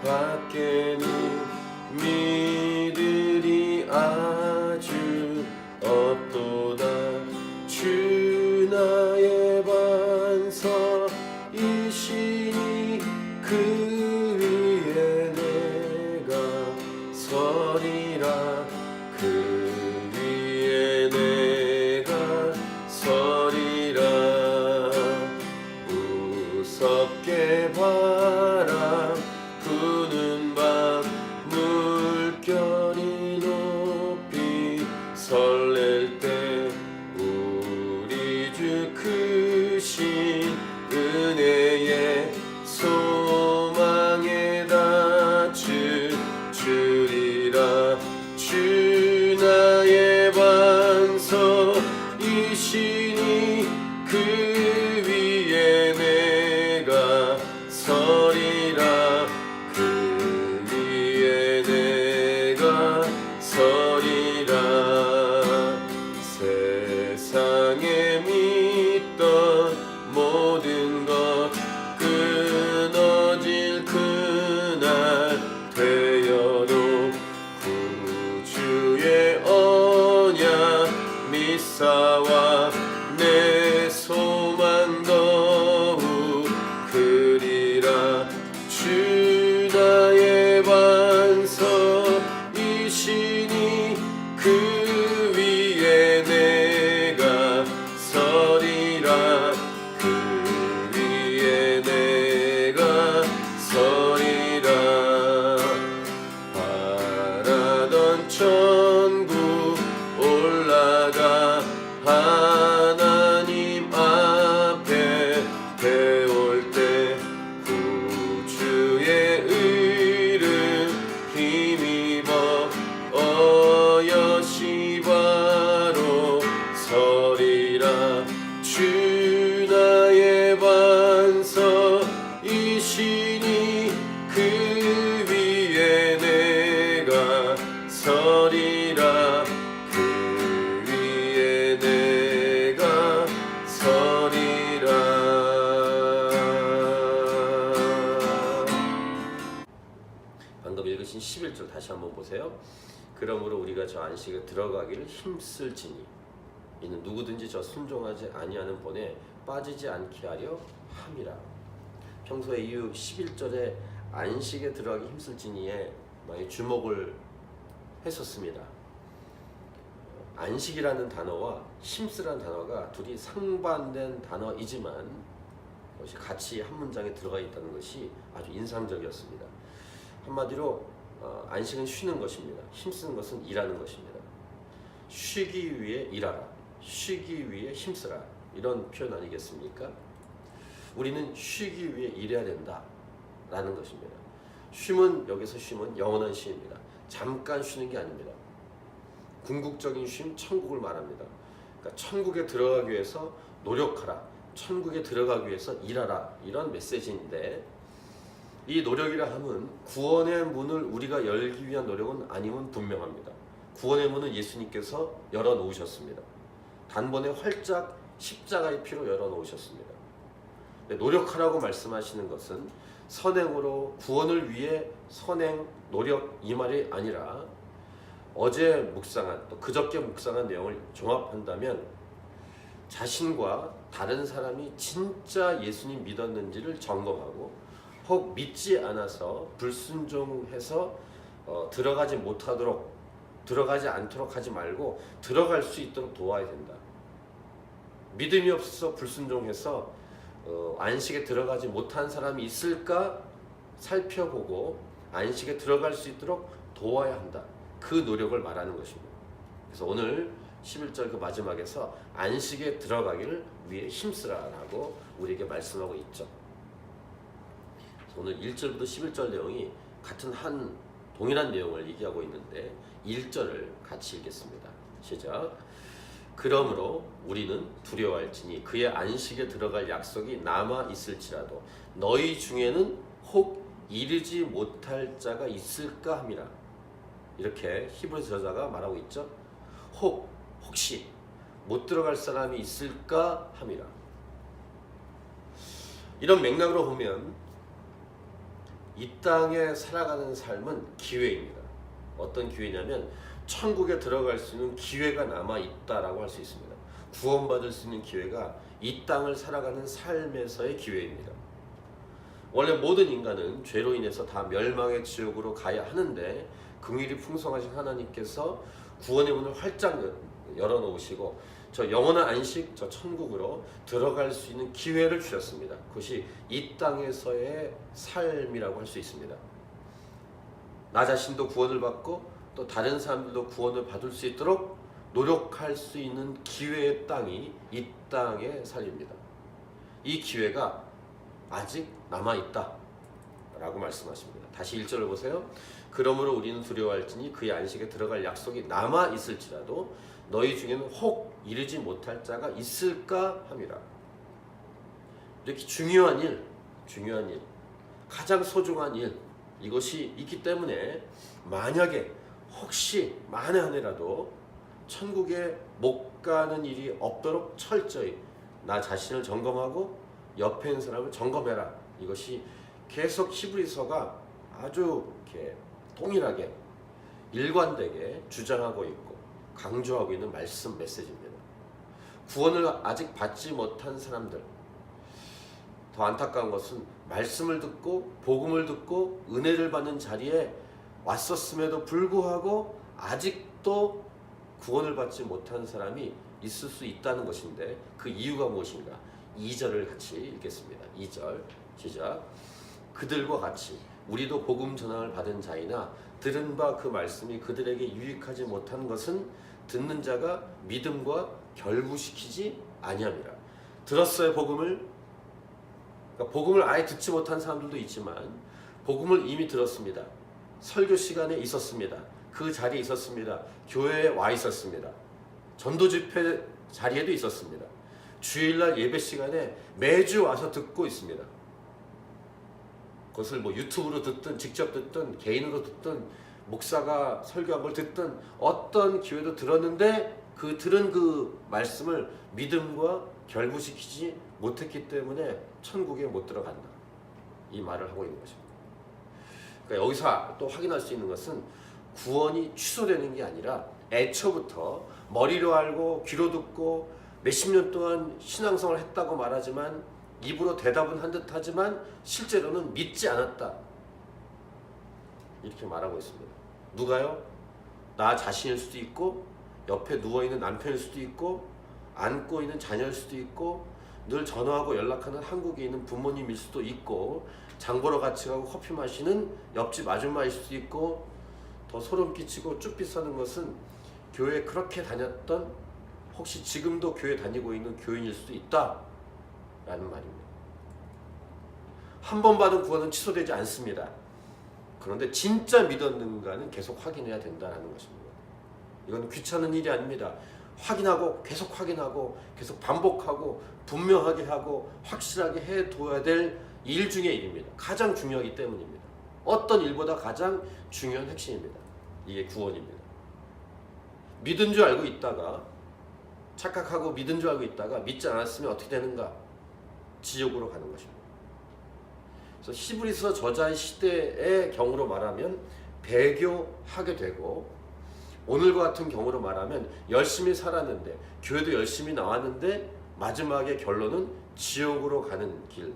밖에는 믿으리 아주 없도다. 주 나의 반석이시니 그 위에 내가 서리라. 그 위에 내가 서리라. 무섭게 바람 부는 밤 물결이 높이 설렐 때 우리 주 크신 은혜의 소망에다 주리라. 주 나의 반석이시니 그 위에 내가 서리라. 그 위에 내가 서리라. 세상에 믿던 모든 것 끊어질 그날 되어도 구주의 언약 미사와 내 소망 더욱 크리라. 주 나의 반석이시니 그 위에 내가 서리라. 그 위에 내가 서리라. 바라던 천국 올라가 하나님 앞에 배울 때 구주의 의를 힘입어 어여시 바로 서리라. 주 나의 반석이시니 그 위에 내가 서리라. 그 위에 내가 서리라. 방금 읽으신 11절 다시 한번 보세요. 그러므로 우리가 저 안식에 들어가기를 힘쓸지니 이는 누구든지 저 순종하지 아니하는 본에 빠지지 않게 하려 함이라. 평소에 이 11절에 안식에 들어가기 힘쓸지니에 많이 주목을 했었습니다. 안식이라는 단어와 힘쓰라는 단어가 둘이 상반된 단어이지만 그것이 같이 한 문장에 들어가 있다는 것이 아주 인상적이었습니다. 한마디로 안식은 쉬는 것입니다. 힘쓰는 것은 일하는 것입니다. 쉬기 위해 일하라, 쉬기 위해 힘쓰라, 이런 표현 아니겠습니까? 우리는 쉬기 위해 일해야 된다라는 것입니다. 여기서 쉼은 영원한 쉼입니다. 잠깐 쉬는 게 아닙니다. 궁극적인 쉼, 천국을 말합니다. 그러니까 천국에 들어가기 위해서 노력하라, 천국에 들어가기 위해서 일하라, 이런 메시지인데, 이 노력이라 함은 구원의 문을 우리가 열기 위한 노력은 아님은 분명합니다. 구원의 문은 예수님께서 열어놓으셨습니다. 단번에 활짝 십자가의 피로 열어놓으셨습니다. 노력하라고 말씀하시는 것은 선행으로 구원을 위해 선행, 노력, 이 말이 아니라 어제 묵상한, 또 그저께 묵상한 내용을 종합한다면 자신과 다른 사람이 진짜 예수님 믿었는지를 점검하고, 혹 믿지 않아서 불순종해서 들어가지 않도록 하지 말고 들어갈 수 있도록 도와야 된다. 믿음이 없어서 불순종해서 안식에 들어가지 못한 사람이 있을까 살펴보고 안식에 들어갈 수 있도록 도와야 한다. 그 노력을 말하는 것입니다. 그래서 오늘 11절 그 마지막에서 안식에 들어가기를 위해 힘쓰라라고 우리에게 말씀하고 있죠. 오늘 1절부터 11절 내용이 같은 동일한 내용을 얘기하고 있는데 1절을 같이 읽겠습니다. 시작. 그러므로 우리는 두려워할지니 그의 안식에 들어갈 약속이 남아 있을지라도 너희 중에는 혹 이르지 못할 자가 있을까 함이라. 이렇게 히브리서 저자가 말하고 있죠. 혹시 못 들어갈 사람이 있을까 함이라. 이런 맥락으로 보면 이 땅에 살아가는 삶은 기회입니다. 어떤 기회냐면 천국에 들어갈 수 있는 기회가 남아 있다라고 할 수 있습니다. 구원받을 수 있는 기회가 이 땅을 살아가는 삶에서의 기회입니다. 원래 모든 인간은 죄로 인해서 다 멸망의 지옥으로 가야 하는데 긍휼이 풍성하신 하나님께서 구원의 문을 활짝 열어놓으시고 저 영원한 안식, 저 천국으로 들어갈 수 있는 기회를 주셨습니다. 그것이 이 땅에서의 삶이라고 할 수 있습니다. 나 자신도 구원을 받고 또 다른 사람들도 구원을 받을 수 있도록 노력할 수 있는 기회의 땅이 이 땅의 삶입니다. 이 기회가 아직 남아있다 라고 말씀하십니다. 다시 1절을 보세요. 그러므로 우리는 두려워할지니 그의 안식에 들어갈 약속이 남아있을지라도 너희 중에는 혹 이르지 못할 자가 있을까 함이라. 이렇게 중요한 일, 가장 소중한 일, 이것이 있기 때문에 만약에 혹시 만에 하나라도 천국에 못 가는 일이 없도록 철저히 나 자신을 점검하고 옆에 있는 사람을 점검해라. 이것이 계속 히브리서가 아주 이렇게 동일하게 일관되게 주장하고 있고 강조하고 있는 말씀 메시지입니다. 구원을 아직 받지 못한 사람들, 더 안타까운 것은 말씀을 듣고 복음을 듣고 은혜를 받는 자리에 왔었음에도 불구하고 아직도 구원을 받지 못한 사람이 있을 수 있다는 것인데 그 이유가 무엇인가? 2절을 같이 읽겠습니다. 2절 시작. 그들과 같이 우리도 복음 전함을 받은 자이나 들은 바 그 말씀이 그들에게 유익하지 못한 것은 듣는 자가 믿음과 결부시키지 아니함이라. 들었어요 복음을. 그러니까 복음을 아예 듣지 못한 사람들도 있지만 복음을 이미 들었습니다. 설교 시간에 있었습니다. 그 자리에 있었습니다. 교회에 와 있었습니다. 전도 집회 자리에도 있었습니다. 주일날 예배 시간에 매주 와서 듣고 있습니다. 그것을 뭐 유튜브로 듣든 직접 듣든 개인으로 듣든 목사가 설교한 걸 듣든 어떤 기회도 들었는데 그 들은 그 말씀을 믿음과 결부시키지 못했기 때문에 천국에 못 들어간다. 이 말을 하고 있는 것입니다. 그러니까 여기서 또 확인할 수 있는 것은 구원이 취소되는 게 아니라 애초부터 머리로 알고 귀로 듣고 몇십 년 동안 신앙생활을 했다고 말하지만 입으로 대답은 한 듯 하지만 실제로는 믿지 않았다. 이렇게 말하고 있습니다. 누가요? 나 자신일 수도 있고 옆에 누워있는 남편일 수도 있고 안고 있는 자녀일 수도 있고 늘 전화하고 연락하는 한국에 있는 부모님일 수도 있고 장보러 같이 가고 커피 마시는 옆집 아줌마일 수도 있고 더 소름 끼치고 쭈삣 서는 것은 교회에 그렇게 다녔던 혹시 지금도 교회 다니고 있는 교인일 수도 있다 라는 말입니다. 한 번 받은 구원은 취소되지 않습니다. 그런데 진짜 믿었는가는 계속 확인해야 된다는 것입니다. 이건 귀찮은 일이 아닙니다. 확인하고 계속 반복하고 분명하게 하고 확실하게 해둬야 될 일 중의 일입니다. 가장 중요하기 때문입니다. 어떤 일보다 가장 중요한 핵심입니다. 이게 구원입니다. 믿은 줄 알고 있다가 착각하고 믿은 줄 알고 있다가 믿지 않았으면 어떻게 되는가? 지옥으로 가는 것입니다. 그래서 히브리서 저자의 시대의 경우로 말하면 배교하게 되고 오늘과 같은 경우로 말하면 열심히 살았는데 교회도 열심히 나왔는데 마지막에 결론은 지옥으로 가는 길,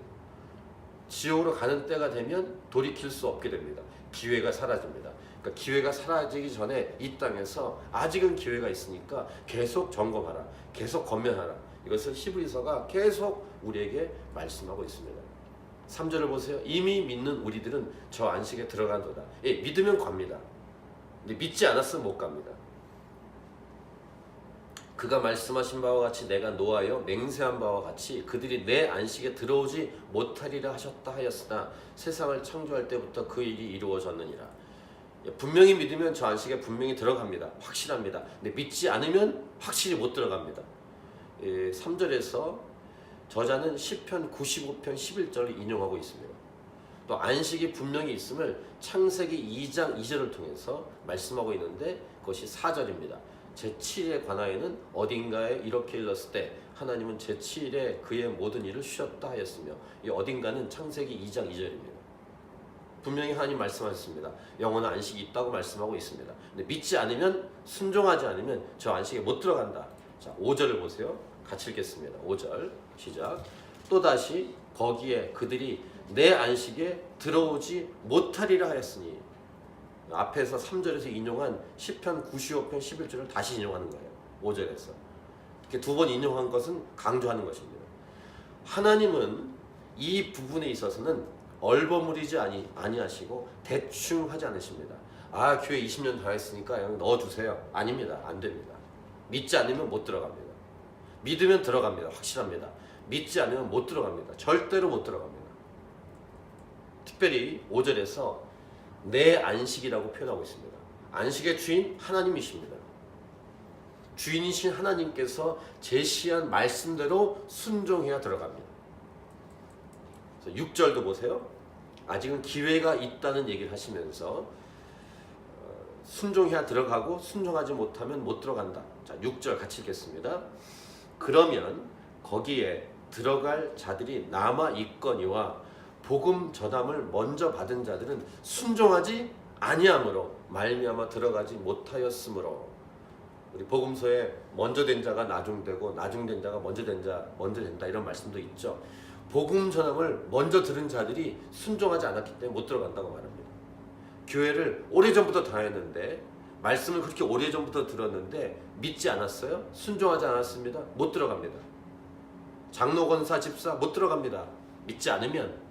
지옥으로 가는 때가 되면 돌이킬 수 없게 됩니다. 기회가 사라집니다. 그러니까 기회가 사라지기 전에 이 땅에서 아직은 기회가 있으니까 계속 점검하라, 계속 권면하라. 이것을 히브리서가 계속 우리에게 말씀하고 있습니다. 3절을 보세요. 이미 믿는 우리들은 저 안식에 들어간도다. 예, 믿으면 갑니다. 근데 믿지 않았으면 못 갑니다. 그가 말씀하신 바와 같이 내가 노하여 맹세한 바와 같이 그들이 내 안식에 들어오지 못하리라 하셨다 하였으나 세상을 창조할 때부터 그 일이 이루어졌느니라. 분명히 믿으면 저 안식에 분명히 들어갑니다. 확실합니다. 근데 믿지 않으면 확실히 못 들어갑니다. 3절에서 저자는 시편 95편 11절을 인용하고 있습니다. 또 안식이 분명히 있음을 창세기 2장 2절을 통해서 말씀하고 있는데 그것이 4절입니다. 제7일에 관하여는 어딘가에 이렇게 일렀을 때 하나님은 제7일에 그의 모든 일을 쉬었다 하였으며 이 어딘가는 창세기 2장 2절입니다. 분명히 하나님 말씀하셨습니다. 영원한 안식이 있다고 말씀하고 있습니다. 근데 믿지 않으면, 순종하지 않으면 저 안식에 못 들어간다. 자, 5절을 보세요. 같이 읽겠습니다. 5절 시작. 또다시 거기에 그들이 내 안식에 들어오지 못하리라 하였으니, 앞에서 3절에서 인용한 시편 95편 11절을 다시 인용하는 거예요. 5절에서 이렇게 두 번 인용한 것은 강조하는 것입니다. 하나님은 이 부분에 있어서는 얼버무리지 아니하시고 대충 하지 않으십니다. 아, 교회 20년 다 했으니까 그냥 넣어주세요. 아닙니다. 안 됩니다. 믿지 않으면 못 들어갑니다. 믿으면 들어갑니다. 확실합니다. 믿지 않으면 못 들어갑니다. 절대로 못 들어갑니다. 특별히 5절에서 내 안식이라고 표현하고 있습니다. 안식의 주인 하나님이십니다. 주인이신 하나님께서 제시한 말씀대로 순종해야 들어갑니다. 6절도 보세요. 아직은 기회가 있다는 얘기를 하시면서 순종해야 들어가고 순종하지 못하면 못 들어간다. 자, 6절 같이 읽겠습니다. 그러면 거기에 들어갈 자들이 남아 있거니와 복음 전함을 먼저 받은 자들은 순종하지 아니함으로 말미암아 들어가지 못하였으므로. 우리 복음서에 먼저 된 자가 나중되고 나중된 자가 먼저 된다 이런 말씀도 있죠. 복음 전함을 먼저 들은 자들이 순종하지 않았기 때문에 못 들어간다고 말합니다. 교회를 오래전부터 다녔는데, 말씀을 그렇게 오래전부터 들었는데 믿지 않았어요? 순종하지 않았습니다. 못 들어갑니다. 장로, 권사, 집사 못 들어갑니다. 믿지 않으면.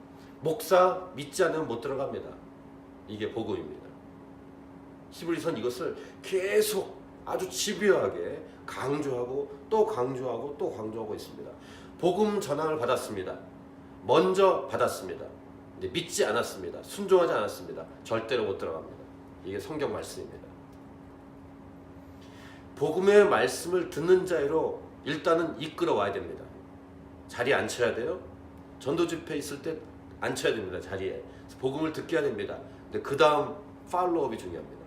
목사 믿지 않으면 못 들어갑니다. 이게 복음입니다. 히브리서는 이것을 계속 아주 집요하게 강조하고 또 강조하고 또 강조하고 있습니다. 복음 전함을 받았습니다. 먼저 받았습니다. 근데 믿지 않았습니다. 순종하지 않았습니다. 절대로 못 들어갑니다. 이게 성경 말씀입니다. 복음의 말씀을 듣는 자로 일단은 이끌어 와야 됩니다. 자리에 앉혀야 돼요. 전도 집회 있을 때 앉혀야 됩니다. 자리에. 복음을 듣게 해야 됩니다. 근데 그 다음 팔로우업이 중요합니다.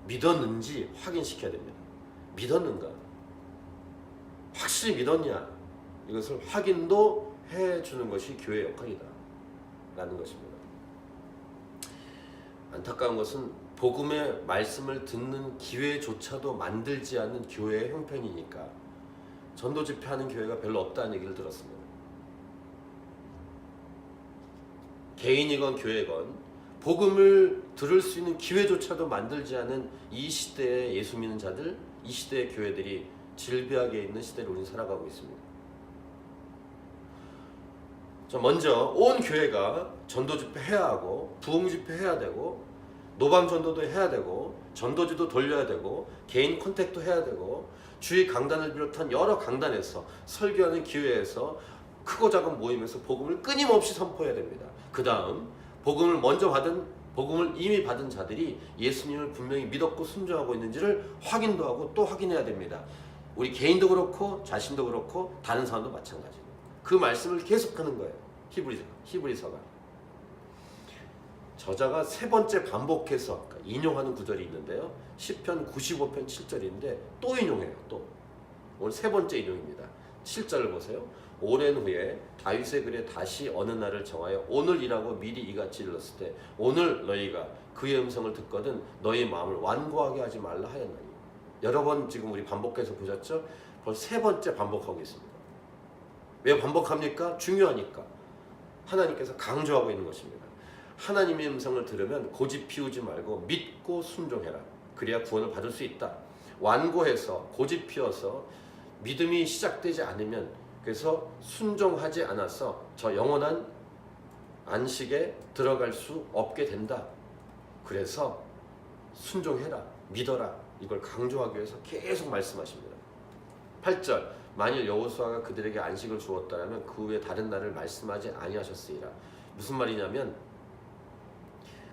믿었는지 확인시켜야 됩니다. 믿었는가? 확실히 믿었냐? 이것을 확인도 해주는 것이 교회의 역할이다 라는 것입니다. 안타까운 것은 복음의 말씀을 듣는 기회조차도 만들지 않는 교회의 형편이니까 전도 집회하는 교회가 별로 없다는 얘기를 들었습니다. 개인이건 교회건 복음을 들을 수 있는 기회조차도 만들지 않은 이 시대의 예수 믿는 자들, 이 시대의 교회들이 질비하게 있는 시대를 우리는 살아가고 있습니다. 먼저 온 교회가 전도 집회 해야 하고 부흥 집회 해야 되고 노방 전도도 해야 되고 전도지도 돌려야 되고 개인 컨택도 해야 되고 주의 강단을 비롯한 여러 강단에서 설교하는 기회에서 크고 작은 모임에서 복음을 끊임없이 선포해야 됩니다. 그 다음 복음을 먼저 받은, 복음을 이미 받은 자들이 예수님을 분명히 믿었고 순종하고 있는지를 확인도 하고 또 확인해야 됩니다. 우리 개인도 그렇고 자신도 그렇고 다른 사람도 마찬가지고 그 말씀을 계속하는 거예요. 히브리서가 저자가 세 번째 반복해서 인용하는 구절이 있는데요. 시편 95편 7절인데 또 인용해요. 또 오늘 세 번째 인용입니다. 7절을 보세요. 오랜 후에 다윗의 글에 다시 어느 날을 정하여 오늘이라고 미리 이같이 일렀을 때 오늘 너희가 그의 음성을 듣거든 너희 마음을 완고하게 하지 말라 하였나니. 여러 번 지금 우리 반복해서 보셨죠? 벌써 세 번째 반복하고 있습니다. 왜 반복합니까? 중요하니까. 하나님께서 강조하고 있는 것입니다. 하나님의 음성을 들으면 고집 피우지 말고 믿고 순종해라. 그래야 구원을 받을 수 있다. 완고해서 고집 피워서 믿음이 시작되지 않으면, 그래서 순종하지 않아서 저 영원한 안식에 들어갈 수 없게 된다. 그래서 순종해라, 믿어라. 이걸 강조하기 위해서 계속 말씀하십니다. 8절 만일 여호수아가 그들에게 안식을 주었다면 그 후에 다른 날을 말씀하지 아니하셨으리라. 무슨 말이냐면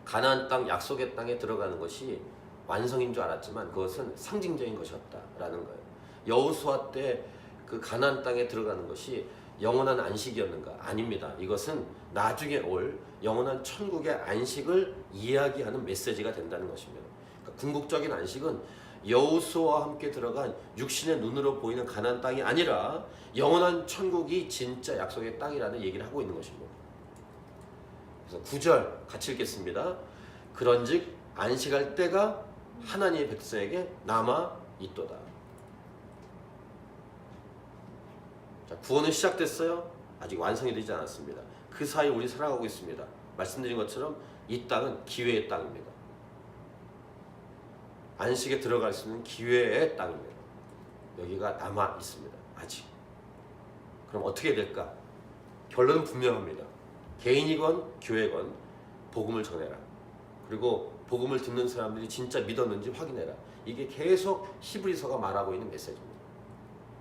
가나안 땅, 약속의 땅에 들어가는 것이 완성인 줄 알았지만 그것은 상징적인 것이었다라는 거예요. 여호수아 때 그 가나안 땅에 들어가는 것이 영원한 안식이었는가? 아닙니다. 이것은 나중에 올 영원한 천국의 안식을 이야기하는 메시지가 된다는 것입니다. 그러니까 궁극적인 안식은 여호수아와 함께 들어간 육신의 눈으로 보이는 가나안 땅이 아니라 영원한 천국이 진짜 약속의 땅이라는 얘기를 하고 있는 것입니다. 그래서 9절 같이 읽겠습니다. 그런즉 안식할 때가 하나님의 백성에게 남아 있도다. 자, 구원은 시작됐어요. 아직 완성이 되지 않았습니다. 그 사이 우리 살아가고 있습니다. 말씀드린 것처럼 이 땅은 기회의 땅입니다. 안식에 들어갈 수 있는 기회의 땅입니다. 여기가 남아 있습니다. 아직. 그럼 어떻게 될까? 결론은 분명합니다. 개인이건 교회건 복음을 전해라. 그리고 복음을 듣는 사람들이 진짜 믿었는지 확인해라. 이게 계속 히브리서가 말하고 있는 메시지입니다.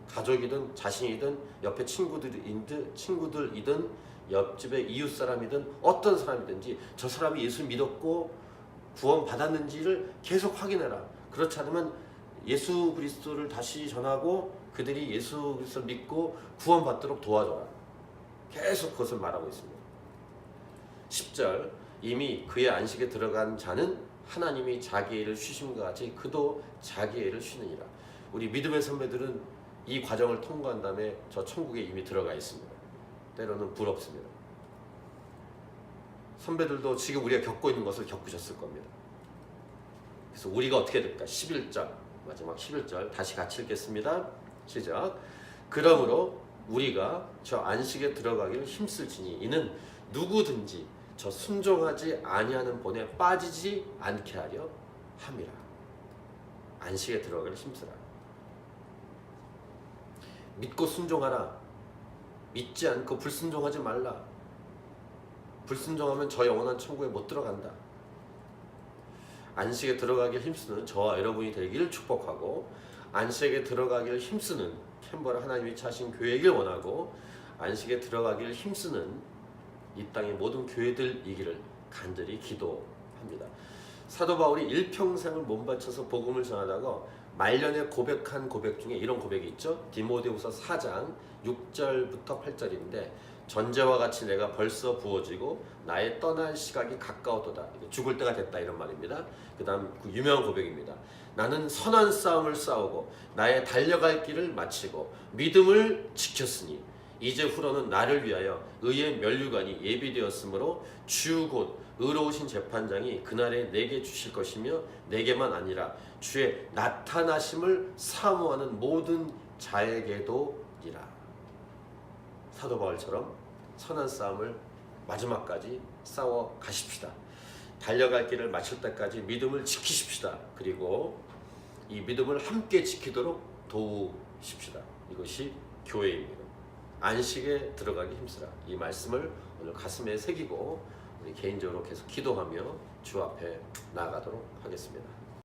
가족이든 자신이든 옆에 친구들이든 옆집의 이웃 사람이든 어떤 사람이든지 저 사람이 예수 믿었고 구원 받았는지를 계속 확인해라. 그렇지 않으면 예수 그리스도를 다시 전하고 그들이 예수 그리스도를 믿고 구원 받도록 도와줘라. 계속 그것을 말하고 있습니다. 10절 이미 그의 안식에 들어간 자는 하나님이 자기의 일을 쉬심과 같이 그도 자기의 일을 쉬느니라. 우리 믿음의 선배들은 이 과정을 통과한 다음에 저 천국에 이미 들어가 있습니다. 때로는 부럽습니다. 선배들도 지금 우리가 겪고 있는 것을 겪으셨을 겁니다. 그래서 우리가 어떻게 될까? 11절 마지막 11절 다시 같이 읽겠습니다. 시작. 그러므로 우리가 저 안식에 들어가기를 힘쓸지니 이는 누구든지 저 순종하지 아니하는 본에 빠지지 않게 하려 함이라. 안식에 들어가기를 힘쓰라. 믿고 순종하라. 믿지 않고 불순종하지 말라. 불순종하면 저 영원한 천국에 못 들어간다. 안식에 들어가기를 힘쓰는 저와 여러분이 되기를 축복하고 안식에 들어가기를 힘쓰는 캔버라 하나님이 차신 교회이길 원하고 안식에 들어가기를 힘쓰는 이 땅의 모든 교회들이기를 간절히 기도합니다. 사도 바울이 일평생을 몸바쳐서 복음을 전하다가 말년에 고백한 고백 중에 이런 고백이 있죠. 디모데후서 4장 6절부터 8절인데 전제와 같이 내가 벌써 부어지고 나의 떠날 시각이 가까웠도다. 죽을 때가 됐다 이런 말입니다. 그 다음 그 유명한 고백입니다. 나는 선한 싸움을 싸우고 나의 달려갈 길을 마치고 믿음을 지켰으니 이제 후로는 나를 위하여 의의 면류관이 예비되었으므로 주 곧 의로우신 재판장이 그날에 내게 주실 것이며 내게만 아니라 주의 나타나심을 사모하는 모든 자에게도이라. 사도 바울처럼 선한 싸움을 마지막까지 싸워 가십시다. 달려갈 길을 마칠 때까지 믿음을 지키십시다. 그리고 이 믿음을 함께 지키도록 도우십시다. 이것이 교회입니다. 안식에 들어가기 힘쓰라. 이 말씀을 오늘 가슴에 새기고 우리 개인적으로 계속 기도하며 주 앞에 나아가도록 하겠습니다.